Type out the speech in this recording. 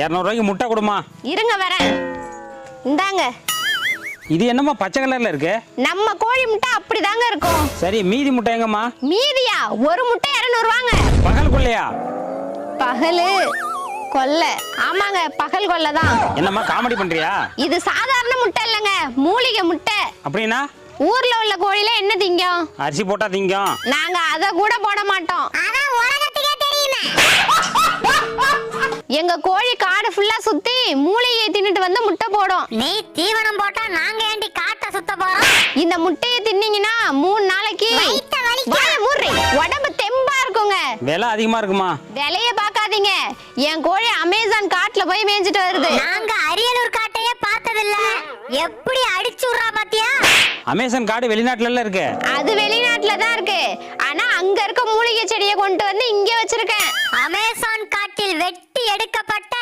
200 ரூபாய்க்கு முட்டை கொடுமா. இருங்க வரேன். இந்தாங்க. இது என்னம்மா பச்சை கலர்ல இருக்கு? நம்ம கோழி முட்டை அப்படிதாங்க இருக்கும். சரி மீதி முட்டை எங்கம்மா? மீதியா? ஒரு முட்டை 200 ரூபாங்க. பகல் கொள்ளையா? பகலு கொல்லை. ஆமாங்க பகல் கொல்லை தான். என்னம்மா காமெடி பண்றியா? இது சாதாரண முட்டை இல்லைங்க, மூலிகை முட்டை. அப்படின்னா ஊர்ல உள்ள கோழில என்ன திங்கும்? அரிசி போட்டா திங்கும். நாங்க அத கூட போட மாட்டோம். அதான் உலகத்துக்கே தெரியுமே. எங்க கோழி காடு ஃபுல்லா சுத்தி மூலிகையை தின்னுட்டு வந்து முட்டை போடும். நீ தீவனம் போட்டா நாங்க ஏண்டி காட்ட சுத்த போறோம்? இந்த முட்டையை தின்னீங்கன்னா 3 நாளைக்கு வயித்த வலிக்கும். வாயை மூடுறி. உடம்பு தெம்பா இருக்குங்க. விலை அதிகமா இருக்குமா? விலைய பாக்காதீங்க. என் கோழி அமேசான் காட்டுல போய் மேய்ஞ்சிட்டு வருது. நாங்க அரியலூர் காட்டையே பார்த்ததில்ல. எப்படி அடிச்சு விடுறா பாத்தியா? அமேசான் காடு வெளிநாட்டுல இருக்கு. அது வெளிநாட்டுல தான் இருக்கு. ஆனா அங்க இருக்க மூலிகை செடியை கொண்டு வந்து இங்க வச்சிருக்கேன். அமேசான் காட்டில் வெட்டி எடுக்கப்பட்ட